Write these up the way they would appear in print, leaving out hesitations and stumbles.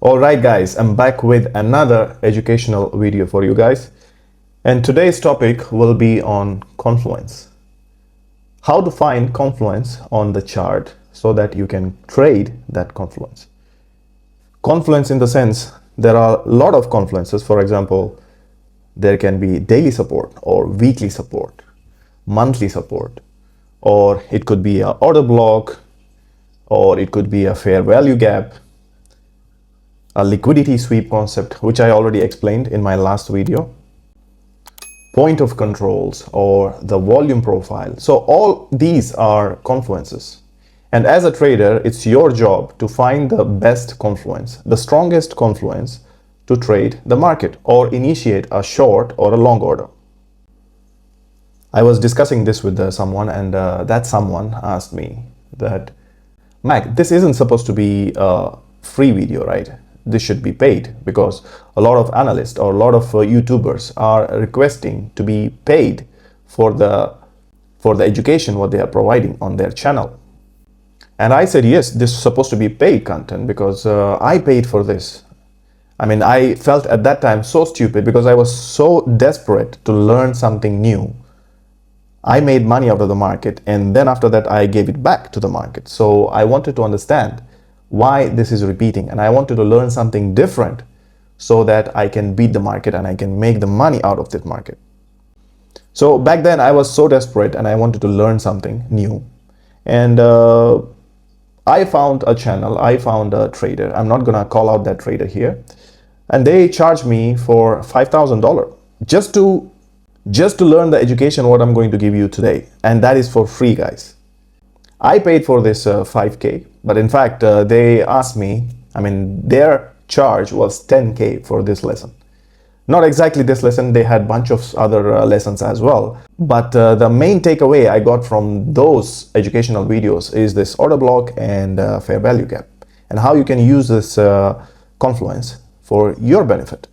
Alright guys, I'm back with another educational video for you guys, and today's topic will be on confluence. How to find confluence on the chart so that you can trade that confluence. Confluence in the sense, there are a lot of confluences. For example, there can be daily support or weekly support, monthly support, or it could be an order block, or it could be a fair value gap, a liquidity sweep concept, which I already explained in my last video, point of controls, or the volume profile. So all these are confluences. And as a trader, it's your job to find the best confluence, the strongest confluence to trade the market or initiate a short or a long order. I was discussing this with someone, and that someone asked me that, Mac, this isn't supposed to be a free video, right? This should be paid, because a lot of analysts or a lot of YouTubers are requesting to be paid for the education what they are providing on their channel. And I said, yes, this is supposed to be paid content, because I paid for this. I mean, I felt at that time so stupid because I was so desperate to learn something new. I made money out of the market, and then after that I gave it back to the market. So I wanted to understand why this is repeating, and I wanted to learn something different so that I can beat the market and I can make the money out of this market. So back then I was so desperate and I wanted to learn something new, and I found a channel, I found a trader. I'm not gonna call out that trader here, and they charged me for $5,000 just to learn the education what I'm going to give you today, and that is for free, guys. I paid for this 5K, but in fact they asked me, I mean, their charge was 10K for this lesson. Not exactly this lesson, they had a bunch of other lessons as well, but the main takeaway I got from those educational videos is this order block and fair value gap, and how you can use this confluence for your benefit.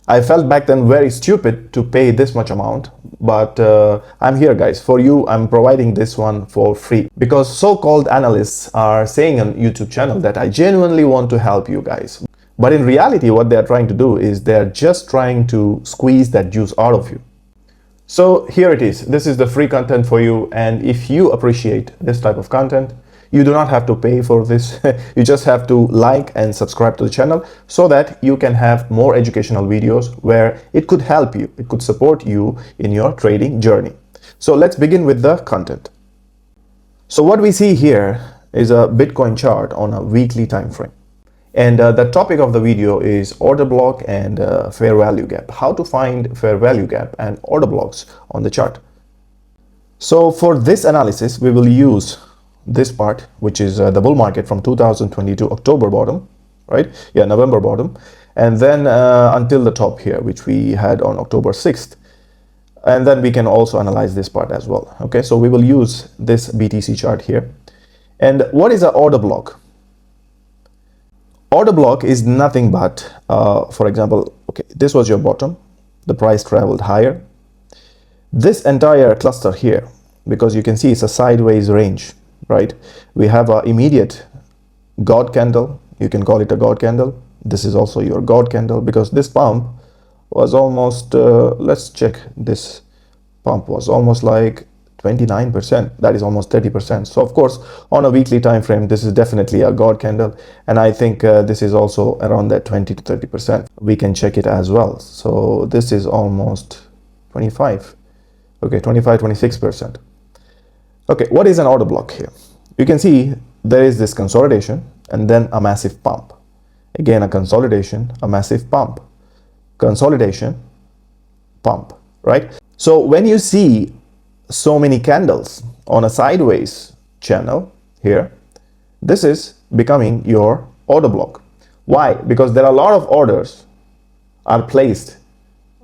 I felt back then very stupid to pay this much amount, but I'm here, guys, for you. I'm providing this one for free because so-called analysts are saying on YouTube channel that I genuinely want to help you guys. But in reality, what they're trying to do is they're just trying to squeeze that juice out of you. So here it is. This is the free content for you. And if you appreciate this type of content, you do not have to pay for this. You just have to like and subscribe to the channel so that you can have more educational videos where it could help you, it could support you in your trading journey. So let's begin with the content. So what we see here is a Bitcoin chart on a weekly time frame. And the topic of the video is order block and fair value gap. How to find fair value gap and order blocks on the chart. So for this analysis, we will use this part, which is the bull market from 2022 October bottom, right? Yeah, November bottom, and then until the top here, which we had on October 6th. And then we can also analyze this part as well. Okay, so we will use this BTC chart here. And what is an order block? Order block is nothing but, for example, okay, this was your bottom, the price traveled higher. This entire cluster here, because you can see it's a sideways range, right? We have an immediate God candle. You can call it a God candle. This is also your God candle, because this pump was almost, let's check, this pump was almost like 29%. That is almost 30%. So of course, on a weekly time frame, this is definitely a God candle. And I think this is also around that 20 to 30%. We can check it as well. So this is almost 25. Okay, 25, 26%. Okay, what is an order block here? You can see there is this consolidation and then a massive pump. Again, a consolidation, a massive pump. Consolidation, pump, right? So when you see so many candles on a sideways channel here, this is becoming your order block. Why? Because there are a lot of orders are placed,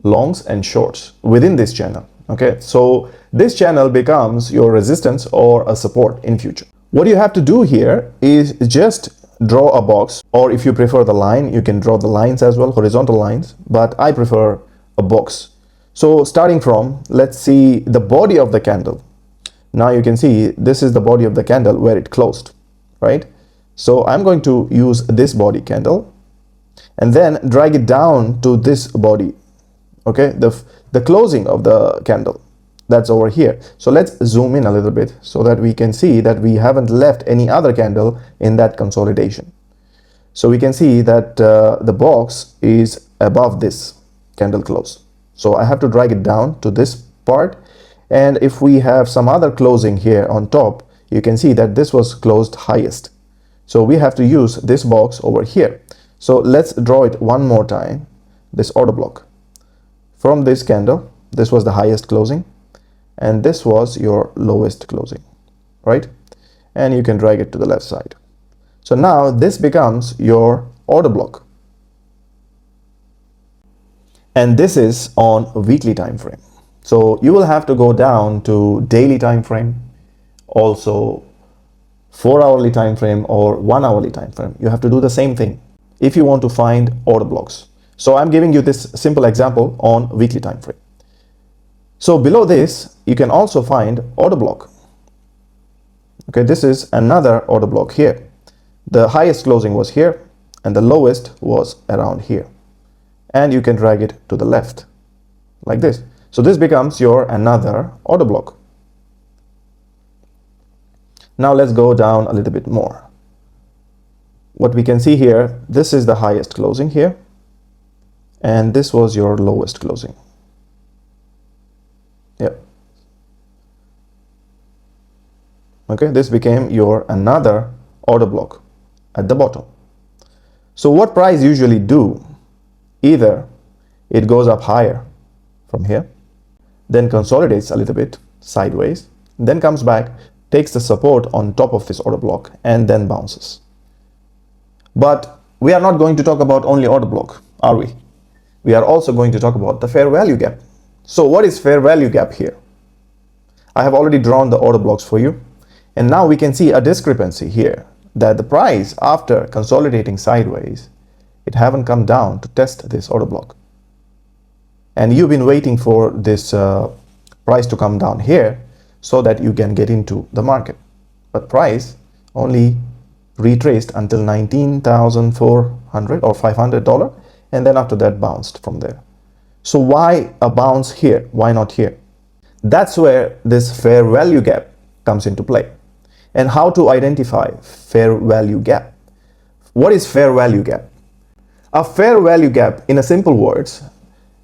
longs and shorts, within this channel. Okay, so this channel becomes your resistance or a support in future. What you have to do here is just draw a box, or if you prefer the line, you can draw the lines as well, horizontal lines, but I prefer a box. So starting from, let's see the body of the candle. Now you can see this is the body of the candle where it closed, right? So I'm going to use this body candle and then drag it down to this body. Okay, the closing of the candle, that's over here. So let's zoom in a little bit so that we can see that we haven't left any other candle in that consolidation. So we can see that the box is above this candle close. So I have to drag it down to this part, and if we have some other closing here on top, you can see that this was closed highest. So we have to use this box over here. So let's draw it one more time, this order block. From this candle, this was the highest closing, and this was your lowest closing, right? And you can drag it to the left side. So now this becomes your order block. And this is on a weekly time frame. So you will have to go down to daily time frame, also 4-hourly time frame or 1-hourly time frame. You have to do the same thing if you want to find order blocks. So I'm giving you this simple example on weekly time frame. So below this, you can also find order block. Okay, this is another order block here. The highest closing was here and the lowest was around here. And you can drag it to the left like this. So this becomes your another order block. Now let's go down a little bit more. What we can see here, this is the highest closing here, and this was your lowest closing. Yep. Okay, this became your another order block at the bottom. So what price usually do? Either it goes up higher from here, then consolidates a little bit sideways, then comes back, takes the support on top of this order block, and then bounces. But we are not going to talk about only order block, are we? We are also going to talk about the fair value gap. So what is fair value gap here? I have already drawn the order blocks for you. And now we can see a discrepancy here, that the price after consolidating sideways, it haven't come down to test this order block. And you've been waiting for this price to come down here so that you can get into the market. But price only retraced until $19,400 or $500, and then after that bounced from there. So why a bounce here? Why not here? That's where this fair value gap comes into play. And how to identify fair value gap? What is fair value gap? A fair value gap, in a simple words,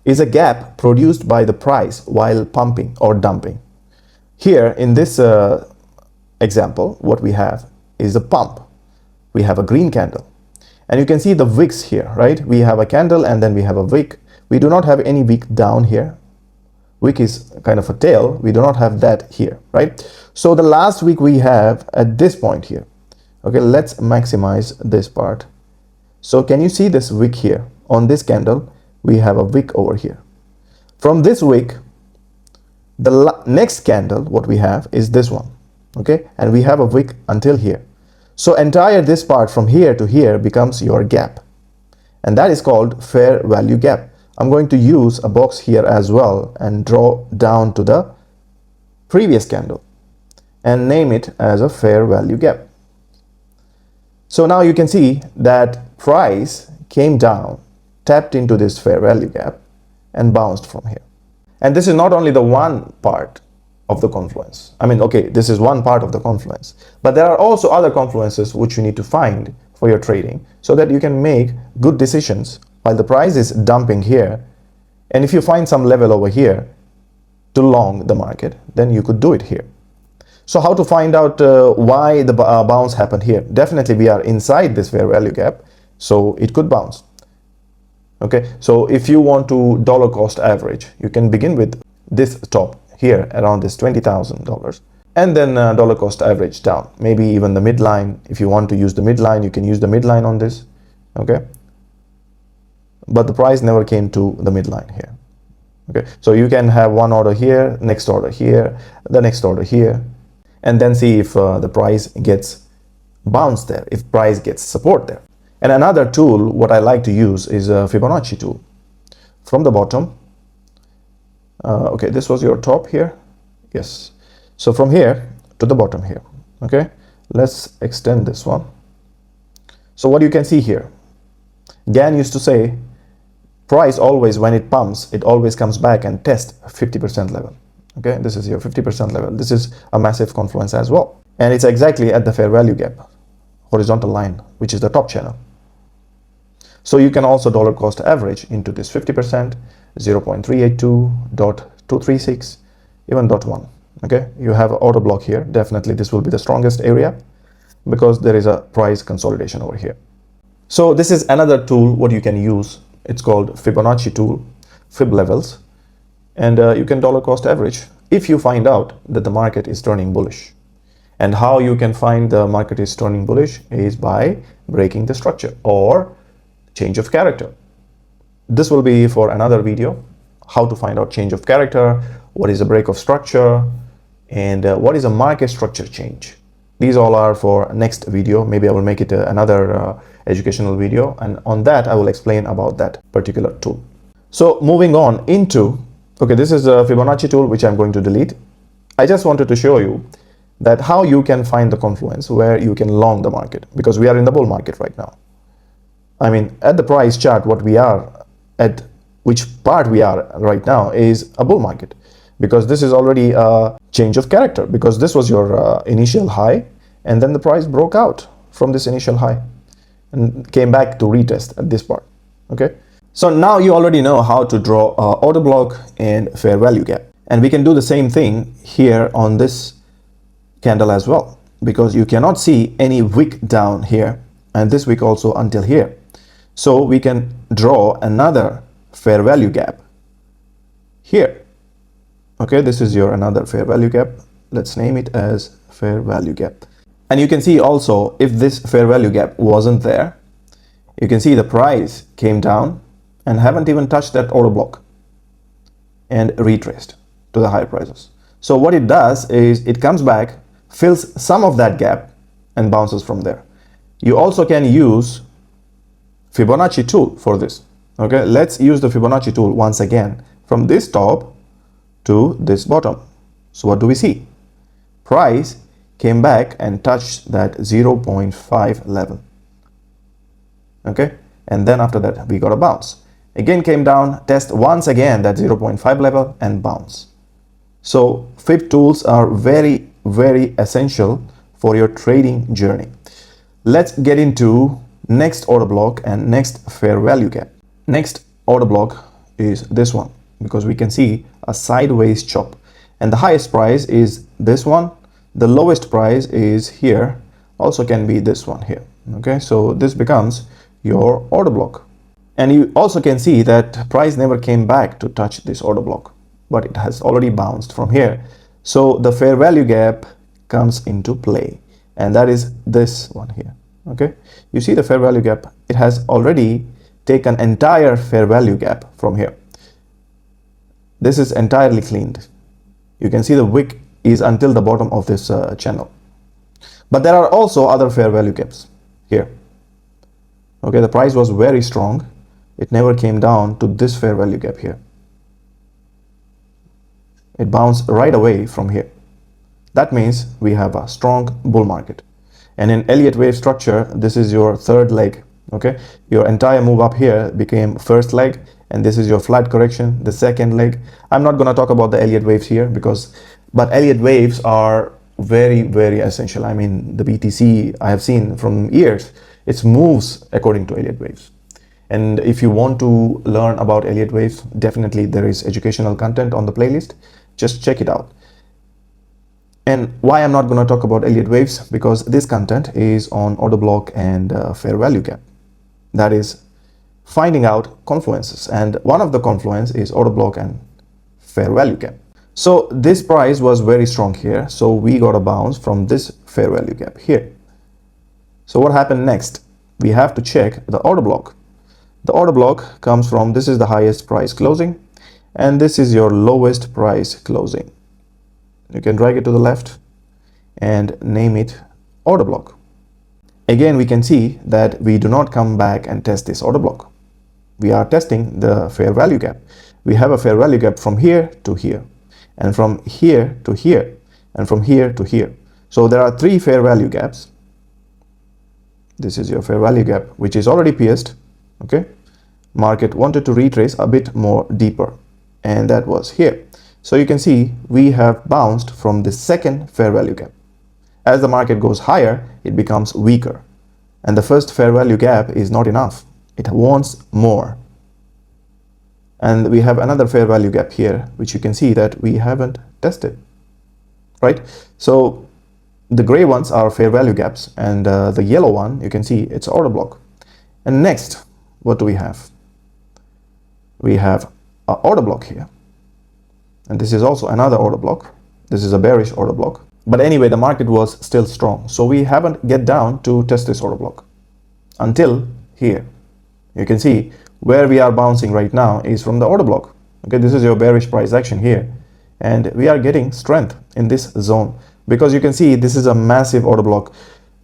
is a gap produced by the price while pumping or dumping. Here in this example, what we have is a pump. We have a green candle, and you can see the wicks here, right? We have a candle and then we have a wick. We do not have any wick down here. Wick is kind of a tail. We do not have that here, right? So the last wick we have at this point here. Okay, let's maximize this part. So can you see this wick here? On this candle, we have a wick over here. From this wick, the next candle, what we have is this one, okay? And we have a wick until here. So entire this part from here to here becomes your gap. And that is called fair value gap. I'm going to use a box here as well and draw down to the previous candle and name it as a fair value gap. So now you can see that price came down, tapped into this fair value gap and bounced from here. And this is not only the one part of the confluence. I mean, okay, this is one part of the confluence, but there are also other confluences which you need to find for your trading so that you can make good decisions while the price is dumping here. And if you find some level over here to long the market, then you could do it here. So how to find out why the bounce happened here? Definitely we are inside this fair value gap, so it could bounce. Okay, so if you want to dollar cost average, you can begin with this top here around this $20,000 and then dollar cost average down, maybe even the midline. If you want to use the midline, you can use the midline on this. Okay, but the price never came to the midline here. Okay, so you can have one order here, next order here, the next order here, and then see if the price gets bounced there, if price gets support there. And another tool what I like to use is a Fibonacci tool. From the bottom, okay, this was your top here, yes. So from here to the bottom here, okay, let's extend this one. So what you can see here, Gann used to say, price always, when it pumps, it always comes back and tests 50% level. Okay, this is your 50% level. This is a massive confluence as well. And it's exactly at the fair value gap, horizontal line, which is the top channel. So you can also dollar cost average into this 50%, 0.382, 0.236, even 0.1. Okay, you have an order block here. Definitely this will be the strongest area because there is a price consolidation over here. So this is another tool what you can use. It's called Fibonacci tool, Fib levels. And you can dollar cost average if you find out that the market is turning bullish. And how you can find the market is turning bullish is by breaking the structure or change of character. This will be for another video, how to find out change of character, what is a break of structure, and what is a market structure change. These all are for next video. Maybe I will make it another educational video, and on that I will explain about that particular tool. So moving on into, okay, this is a Fibonacci tool which I'm going to delete. I just wanted to show you that how you can find the confluence where you can long the market, because we are in the bull market right now. I mean, at the price chart, what we are at, which part we are right now is a bull market, because this is already a change of character, because this was your initial high, and then the price broke out from this initial high and came back to retest at this part. Okay, so now you already know how to draw order block and fair value gap, and we can do the same thing here on this candle as well, because you cannot see any wick down here and this wick also until here. So we can draw another fair value gap here. Okay, this is your another fair value gap. Let's name it as fair value gap. And you can see also, if this fair value gap wasn't there, you can see the price came down and haven't even touched that order block and retraced to the higher prices. So what it does is it comes back, fills some of that gap and bounces from there. You also can use Fibonacci tool for this. Okay, let's use the Fibonacci tool once again from this top to this bottom. So what do we see? Price came back and touched that 0.5 level. Okay, and then after that we got a bounce. Again came down, test once again that 0.5 level and bounce. So Fib tools are very, very essential for your trading journey. Let's get into next order block and next fair value gap. Next order block is this one, because we can see a sideways chop, and the highest price is this one, the lowest price is here, also can be this one here. Okay, so this becomes your order block, and you also can see that price never came back to touch this order block, but it has already bounced from here. So the fair value gap comes into play, and that is this one here. Okay, you see the fair value gap, it has already taken entire fair value gap from here. This is entirely cleaned. You can see the wick is until the bottom of this channel, but there are also other fair value gaps here. Okay, the price was very strong, it never came down to this fair value gap here. It bounced right away from here. That means we have a strong bull market. And in Elliott wave structure, this is your third leg. Okay, your entire move up here became first leg, and this is your flat correction, the second leg. I'm not going to talk about the Elliott waves here, but Elliott waves are very, very essential. I mean, the BTC I have seen from years, it moves according to Elliott waves. And if you want to learn about Elliott waves, definitely there is educational content on the playlist. Just check it out. And why I'm not going to talk about Elliott waves, because this content is on order block and fair value gap. That is finding out confluences, and one of the confluence is order block and fair value gap. So this price was very strong here, so we got a bounce from this fair value gap here. So what happened next? We have to check the order block. The order block comes from, this is the highest price closing, and this is your lowest price closing. You can drag it to the left and name it order block. Again, we can see that we do not come back and test this order block. We are testing the fair value gap. We have a fair value gap from here to here, and from here to here, and from here to here. So there are three fair value gaps. This is your fair value gap, which is already pierced. Okay, market wanted to retrace a bit more deeper, and that was here. So you can see we have bounced from the second fair value gap. As the market goes higher, it becomes weaker, and the first fair value gap is not enough. It wants more. And we have another fair value gap here, which you can see that we haven't tested, right? So the gray ones are fair value gaps, and the yellow one, you can see it's order block. And next, what do we have? We have an order block here, and this is also another order block. This is a bearish order block, but anyway, the market was still strong, so we haven't get down to test this order block until here. You can see where we are bouncing right now is from the order block. Okay, this is your bearish price action here, and we are getting strength in this zone because you can see this is a massive order block.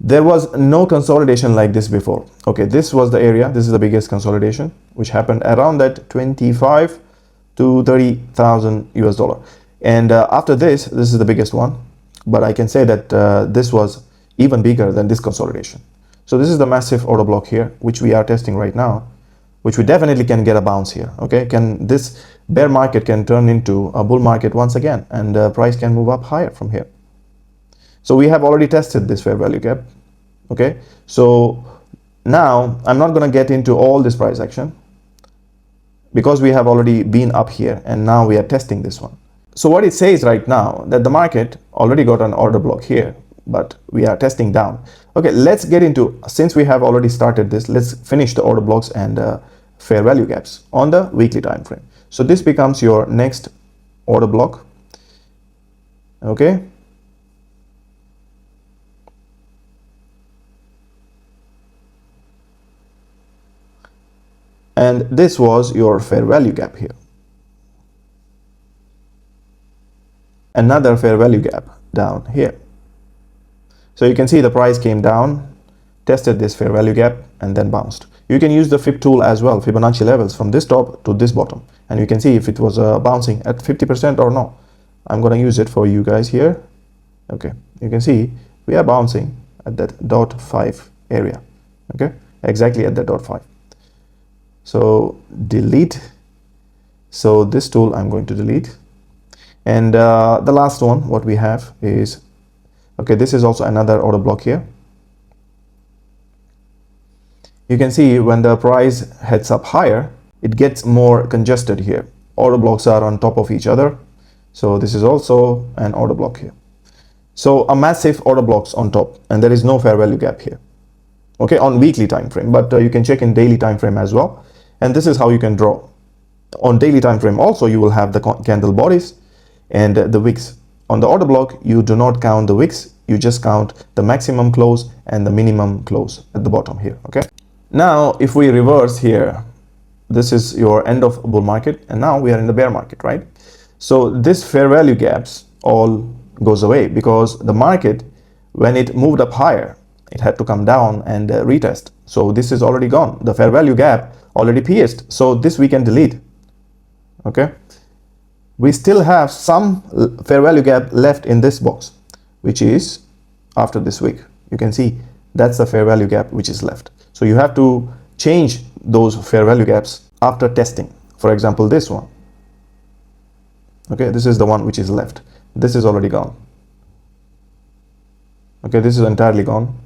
There was no consolidation like this before. Okay, this was the area. This is the biggest consolidation which happened around that 25 to 30,000 US dollar, and after this is the biggest one, but I can say that this was even bigger than this consolidation. So this is the massive order block here, which we are testing right now, which we definitely can get a bounce here. Okay, can this bear market can turn into a bull market once again, and price can move up higher from here. So we have already tested this fair value gap. Okay, so now I'm not going to get into all this price action because we have already been up here, and now we are testing this one. So what it says right now that the market already got an order block here, but we are testing down. Okay, let's get into, since we have already started this, let's finish the order blocks and fair value gaps on the weekly time frame. So this becomes your next order block. Okay, and this was your fair value gap here. Another fair value gap down here. So you can see the price came down, tested this fair value gap, and then bounced. You can use the Fib tool as well, Fibonacci levels from this top to this bottom, and you can see if it was bouncing at 50% or no. I'm going to use it for you guys here. Okay, you can see we are bouncing at that dot 5 area. Okay, exactly at that dot 5. So delete. So this tool I'm going to delete. And the last one, what we have is, okay, this is also another order block here. You can see when the price heads up higher, it gets more congested here. Order blocks are on top of each other. So this is also an order block here. So a massive order blocks on top, and there is no fair value gap here. Okay, on weekly time frame, but you can check in daily time frame as well. And this is how you can draw. On daily time frame also, you will have the candle bodies and the wicks. On the order block, you do not count the wicks, you just count the maximum close and the minimum close at the bottom here. Okay, now if we reverse here, this is your end of bull market, and now we are in the bear market, right? So this fair value gaps all goes away because the market, when it moved up higher, it had to come down and retest. So this is already gone. The fair value gap already pierced, so this we can delete. Okay, we still have some fair value gap left in this box, which is after this week. You can see that's the fair value gap which is left. So you have to change those fair value gaps after testing. For example, this one. Okay, this is the one which is left. This is already gone. Okay, this is entirely gone.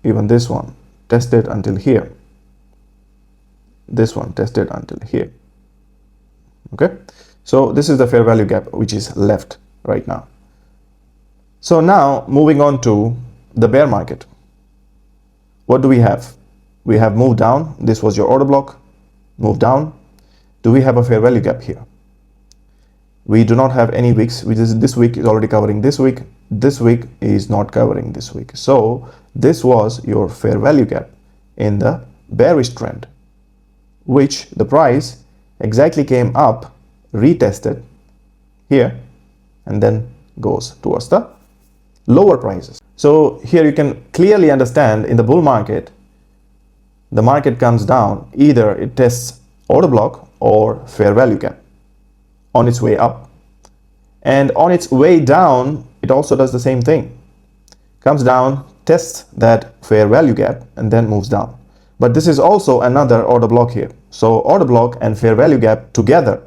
Even this one tested until here. This one tested until here. Okay, so this is the fair value gap which is left right now. So now moving on to the bear market. What do we have? We have moved down. This was your order block. Move down. Do we have a fair value gap here? We do not have any wicks. This week is already covering this week. This week is not covering this week. So this was your fair value gap in the bearish trend, which the price exactly came up, retested here, and then goes towards the lower prices. So here you can clearly understand in the bull market, the market comes down, either it tests order block or fair value gap on its way up, and on its way down it also does the same thing. Comes down, tests that fair value gap and then moves down. But this is also another order block here. So order block and fair value gap together,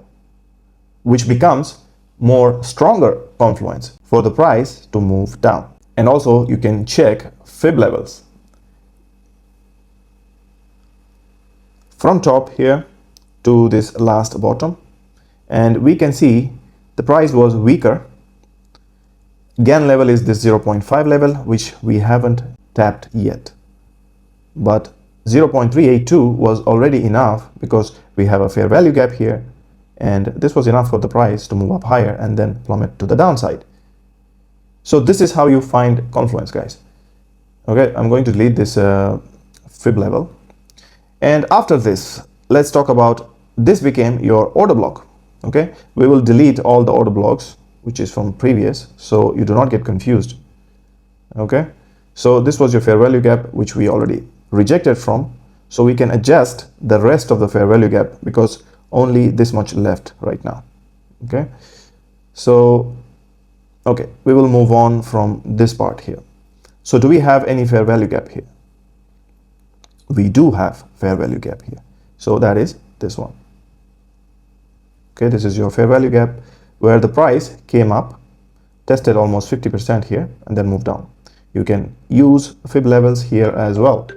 which becomes more stronger confluence for the price to move down. And also you can check fib levels. From top here to this last bottom, and we can see the price was weaker. Gann level is this 0.5 level, which we haven't tapped yet. But 0.382 was already enough because we have a fair value gap here, and this was enough for the price to move up higher and then plummet to the downside. So this is how you find confluence, guys. Okay, I'm going to delete this fib level. And after this, let's talk about this became your order block. Okay, we will delete all the order blocks which is from previous, so you do not get confused. Okay, so this was your fair value gap which we already rejected from, so we can adjust the rest of the fair value gap because only this much left right now. Okay, so okay, we will move on from this part here. So do we have any fair value gap here? We do have fair value gap here, so that is this one. Okay, this is your fair value gap where the price came up, tested almost 50% here and then moved down. You can use fib levels here as well.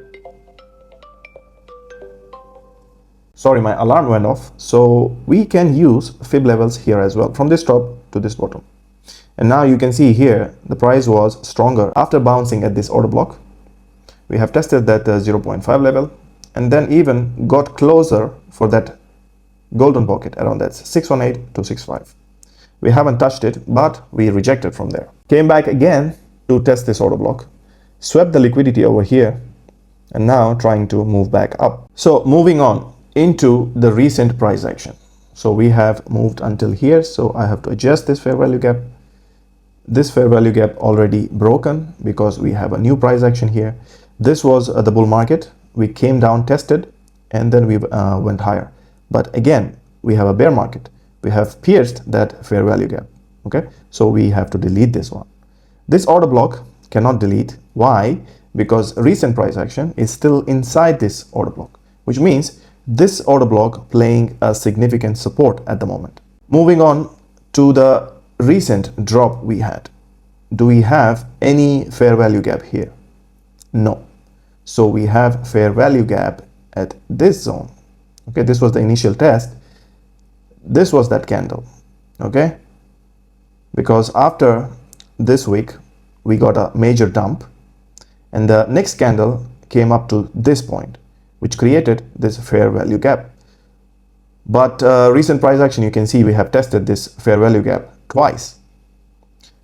Sorry, my alarm went off. So we can use fib levels here as well, from this top to this bottom. And now you can see here the price was stronger after bouncing at this order block. We have tested that 0.5 level and then even got closer for that golden pocket around that 618 to 65. We haven't touched it, but we rejected from there. Came back again to test this order block, swept the liquidity over here, and now trying to move back up. So moving on into the recent price action. So we have moved until here, so I have to adjust this fair value gap. This fair value gap already broken because we have a new price action here. This was the bull market. We came down, tested, and then we went higher. But again, we have a bear market. We have pierced that fair value gap. Okay, so we have to delete this one. This order block cannot delete. Why? Because recent price action is still inside this order block, which means this order block playing a significant support at the moment. Moving on to the recent drop we had. Do we have any fair value gap here? No. So we have fair value gap at this zone. Okay, this was the initial test. This was that candle. Okay, because after this week we got a major dump and the next candle came up to this point, which created this fair value gap. But recent price action, you can see we have tested this fair value gap twice,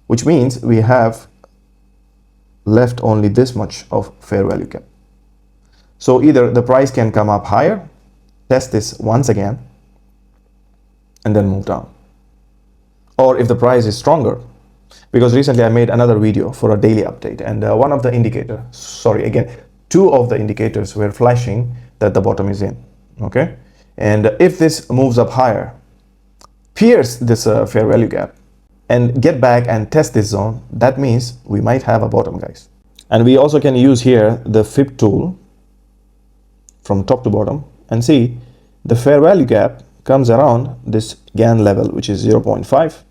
which means we have left only this much of fair value gap. So either the price can come up higher, test this once again, and then move down. Or if the price is stronger, because recently I made another video for a daily update, and one of the indicators, two of the indicators were flashing that the bottom is in. Okay, and if this moves up higher, pierce this fair value gap, and get back and test this zone, that means we might have a bottom, guys. And we also can use here the fib tool from top to bottom and see the fair value gap comes around this Gann level, which is 0.5,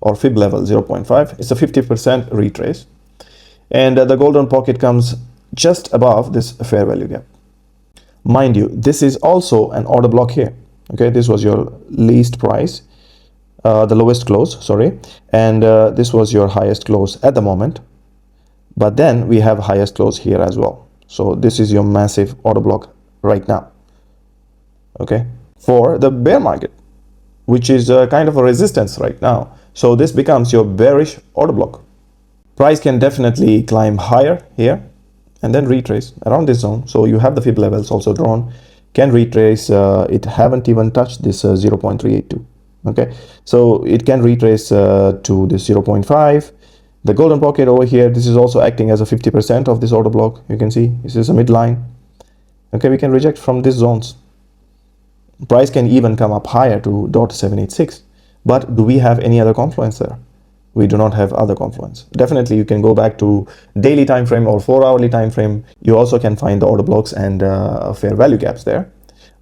or fib level 0.5. It's a 50% retrace, and the golden pocket comes just above this fair value gap. Mind you, this is also an order block here. Okay, this was your least price, the lowest close, sorry, and this was your highest close at the moment. But then we have highest close here as well. So this is your massive order block right now. Okay, for the bear market, which is kind of a resistance right now. So this becomes your bearish order block. Price can definitely climb higher here and then retrace around this zone. So you have the fib levels also drawn, can retrace. It haven't even touched this 0.382. Okay, so it can retrace to this 0.5. The golden pocket over here, this is also acting as a 50% of this order block. You can see this is a midline. Okay, we can reject from these zones. Price can even come up higher to 0.786. But do we have any other confluence there? We do not have other confluence. Definitely you can go back to daily time frame or 4-hourly time frame. You also can find the order blocks and fair value gaps there.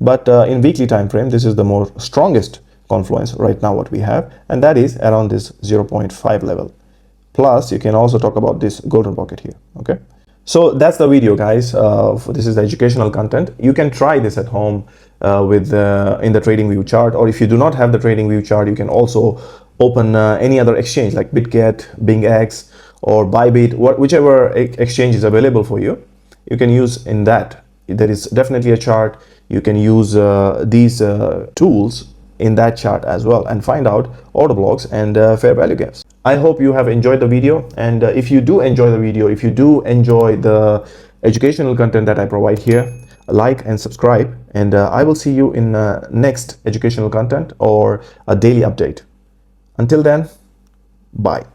But in weekly time frame, this is the more strongest confluence right now what we have, and that is around this 0.5 level. Plus you can also talk about this golden pocket here. Okay, so that's the video, guys. This is the educational content. You can try this at home with in the TradingView chart, or if you do not have the TradingView chart, you can also open any other exchange like BitGet, BingX, or Bybit, whichever exchange is available for you. You can use in that. There is definitely a chart. You can use these tools in that chart as well and find out order blocks and fair value gaps. I hope you have enjoyed the video, and if you do enjoy the video, if you do enjoy the educational content that I provide here, like and subscribe, and I will see you in next educational content or a daily update. Until then, bye.